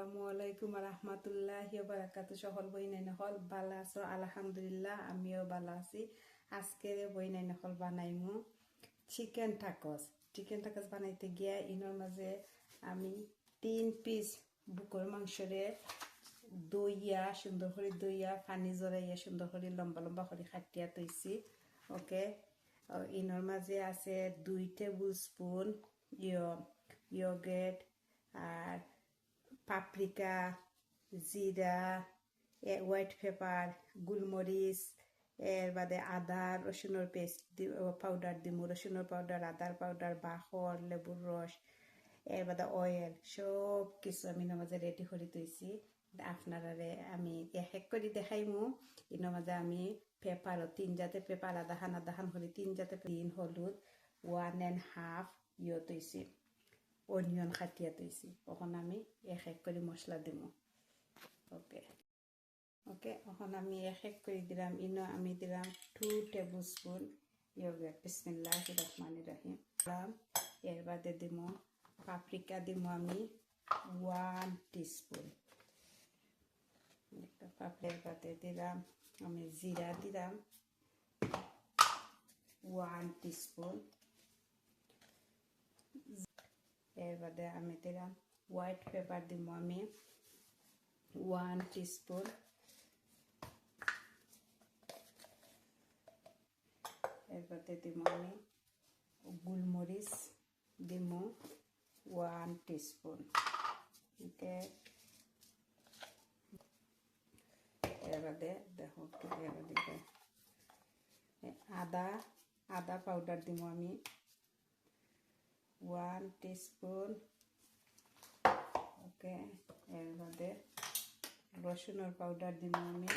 আসসালামু আলাইকুম রহমতুল্লাহি ওয়া বারাকাতুহু। সকল বইনাই নকল বালা আছো? আলহামদুলিল্লাহ, আমিও বালা আছি। আজকের বইনাই নকল বানাইমু চিকেন টাকস। চিকেন টাকস বানাইতে গিয়া ইনোর মাঝে আমি 3 পিস বুকের মাংসরে দইয়া সুন্দর করে দইয়া পানি জড়াইয়া সুন্দর করে লম্বা লম্বা করে কাটিয়া তৈছি। ওকে, ইনোর মাঝে আছে 2 টেবিল স্পুন ইয়োগেট আর পাপরিকা, জিরা, হোয়াইট পেপার, গোলমরিচ, এর বাদে আদা রসুনের পেস্ট পাউডার দিমু, রসুনের পাউডার, আদার পাউডার, বাখর, লেবুর রস, এর বাদে অয়েল, সব কিছু আমি নামাজে রেডি করে তৈছি। আপনারা আমি এক করে দেখাইমু। এই নামাজে আমি পেপারও 3 জাতের পেপার আদাহান করে 3 জাতের দিন হলুদ 1.5 তৈছি, অনিয়ন কাটিয়া তৈছি। এখন আমি এক করে মশলা দিব। ওকে ওকে এখন আমি এক করে দিলাম। ইনো আমি দিলাম 2 টেবিল স্পুন ইয়োগেট। বিসমিল্লাহির রহমানির রহিম। এর বাদে দিব পাপরিকা দিব আমি 1 টিস্পুন। পাপড়ের বাদে দিলাম আমি জিরা দিলাম 1 টিস্পুন। এর বাদে আমি দিলাম হোয়াইট পেপার দিব আমি 1 টিস্পুন। এর বাদে দিব আমি গোলমরিচ দিব 1 টিস্পুন। ওকে, এর বাদে দেখো আদা পাউডার দিব আমি 1 টিস্পুন। ওকে, এর বাদে রসুনের পাউডার দিব আমি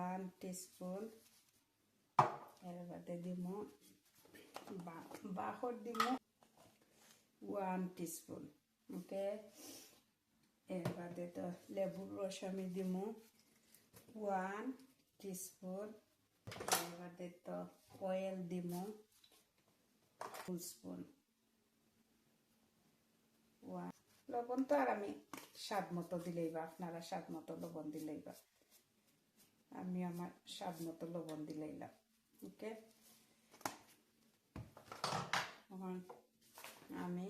1 টিস্পুন। এর বাদে দিব বাখর দিব 1 টিস্পুন। ওকে, এর বাদে তো লেবুর রস আমি দিব 1 টিস্পুন। এর বাদে তো অয়েল দিব 2 স্পুন। লবণ তো আর আমি স্বাদ মতো দিলেই বা, আপনারা স্বাদ মতো লবণ দিলেই বা, আমি আমার স্বাদ মতো লবণ দিলাম। ওকে, এখন আমি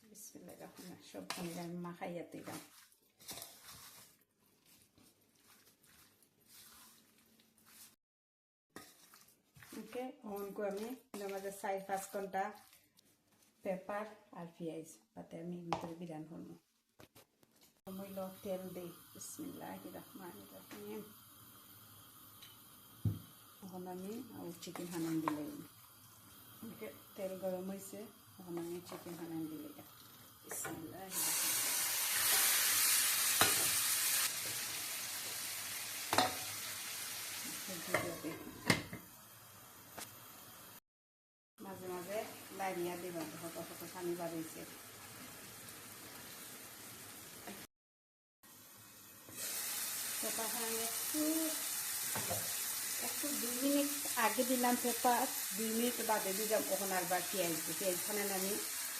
বিসমিল্লাহির রহমানির সব আমি মাখাইয়া দিলাম। ওকে, অনকো আমি আমাদের 4-5 ঘন্টা পেপার আর পেঁয়াজ তাতে আমি ভিতরে বিরান হলমু। মইল তেল দিই। বিসমিল্লাহির রহমানির রহিম। এখন আমি চিকেন হানান দিলাম। ওকে, তেল গরম হয়েছে, এখন আমি চিকেন হানান দিলাম। বিসমিল্লাহির রহমানির রহিম। মাঝে মাঝে লাইনিয়া দিবা, কত কত পানি বাড়িয়েছে। পেপার একটু 2 মিনিট আগে দিলাম পেপার, 2 মিনিট বাদে দিলাম। ওখান আরবার পেঁয়াজ খানে আমি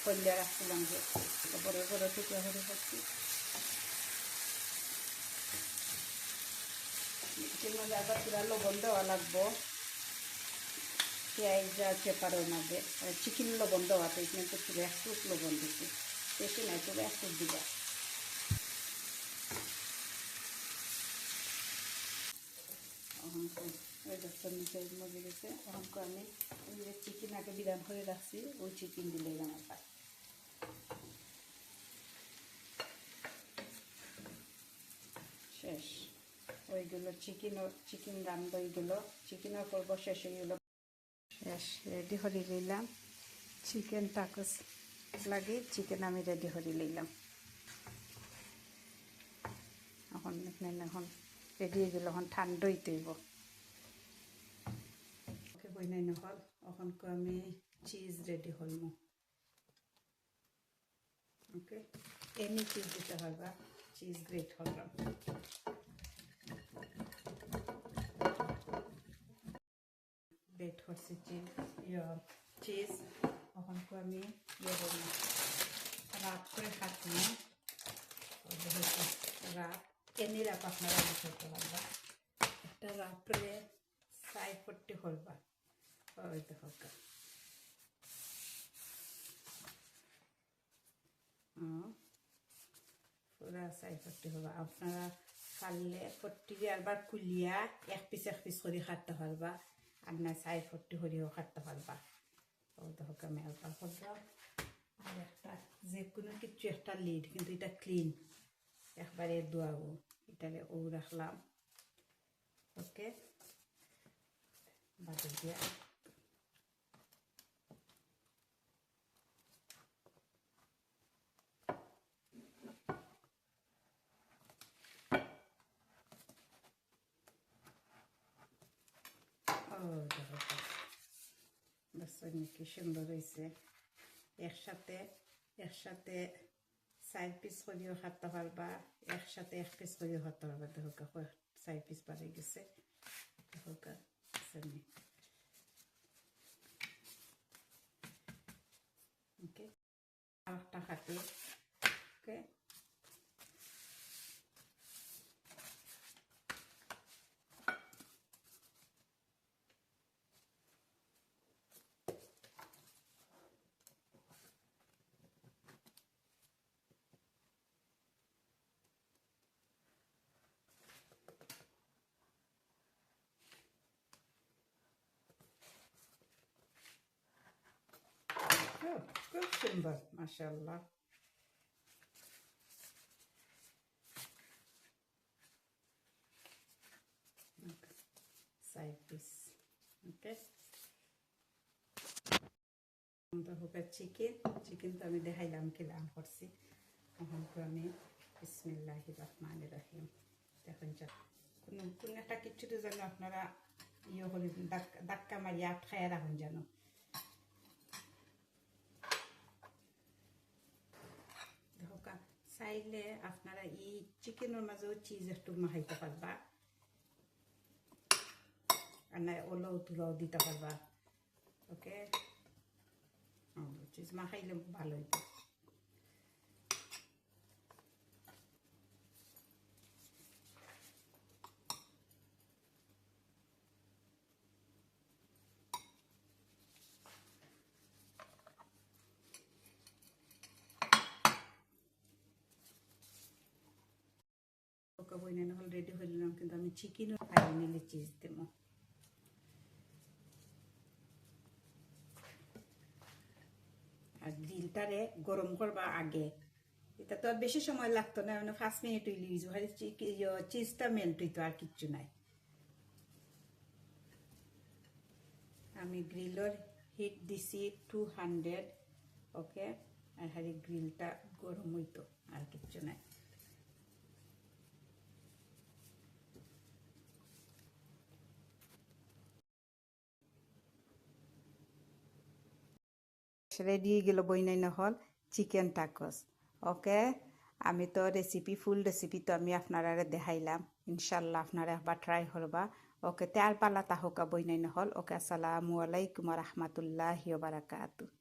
কলিয়া রাখছিলাম যে বড় বড় টুকরা করে রাখছি। এর মধ্যে আবার পুরা লবণ দেওয়া লাগবো। পেঁয়াজ আর পেপারের মধ্যে চিকেন লবণ দেওয়াতে কিন্তু পুরো 1 ফুট লবণ দিচ্ছি, বেশি নাই, পুরো 1 ফুট দিবা। ওই দশটার নিচে মজে গেছে। এখন আমি ওই যে চিকেন আগে বিরান করে রাখছি, ওই চিকেন দিলেই আমার পাই। শেষ ওইগুলো চিকেন রান্না ওইগুলো চিকেনের পর্ব শেষ হয়ে গেল। শেষ, রেডি করে নিলাম চিকেন টাকস লাগে। চিকেন আমি রেডি করে নিলাম। এখন রেডি হয়ে গেল, এখন ঠান্ডা হইতে হইব। ওকে, বই নাই নহল। এখন আমি চিজ রেডি হলমু। ওকে, এনি চিজ দিতে পারবা, চিজ গ্রেট হলাম। গ্রেট হচ্ছে চিজ। এখন তো আমি ইয়ে করবো রাত করে খাচ্ছি না রাত এনে রাখ আপনারা করতে পারবা একটা রাত করে সাই পট্টি করবা ওই দেখো পুরা সাই পট্টি হবা আপনারা খাললে পট্টি আরবার খুলিয়া এক পিস করে খাটতে পারবা আর না সাই পট্টি করিও খাটতে পারবা ও দেখো আমি একবার করলাম আর একটা যে কোনো কিছু একটা লিড কিন্তু এটা ক্লিন একবারে ধোয়াবো এটাকে ও রাখলাম ওকে বাদে দিয়া কি সুন্দর হয়েছে একসাথে 4 পিস করিও খাটতে পারবা একসাথে 1 পিস করিও খাটতে পারবা দেখো 4 পিস বাড়ে গেছে দেখো ওকে আর একটা খাটি ওকে খুব সুন্দর মাশাআল্লাহ সাইড পিস ওকে চিকেন তো আমি দেখাইলাম কিলাম করছি এখন তো আমি বিসমিল্লাহির রহমানির রহিম দেখুন কোনো একটা কিছুতে যেন আপনারা ইয়ে হলে ধাক্কা মারিয়া আটকায় রাখুন যেন চাইলে আপনারা এই চিকেনের মাঝেও চিজ একটু মাখাইতে পারবা আর না ওলাও তুলাও দিতে পারবা ওকে চিজ মাখাইলে ভালো হইতো বইনানো হল রেডি হইলাম কিন্তু আমি চিকেনও খাই নিলে চিজ দেব আর গ্রিলটারে গরম করবা আগে এটা তো আর বেশি সময় লাগতো না মানে 5 মিনিট হইলে চিজটা মেল্ট হইতো আর কিচ্ছু নাই আমি গ্রিলর হিট দিছি 200 ওকে আর হারি গ্রিলটা গরম হইতো আর কিচ্ছু নাই রেডি গেল বইনাইন হল চিকেন টাকোস ওকে আমি তো ফুল রেসিপি তো আমি আপনারা দেখাইলাম ইনশাল্লাহ আপনারা একবার ট্রাই করবা ওকে তেল পালা তাহকা বইনাইন হল ওকে আসসালামু আলাইকুম রহমতুল্লাহি ওয়া বারাকাতুহু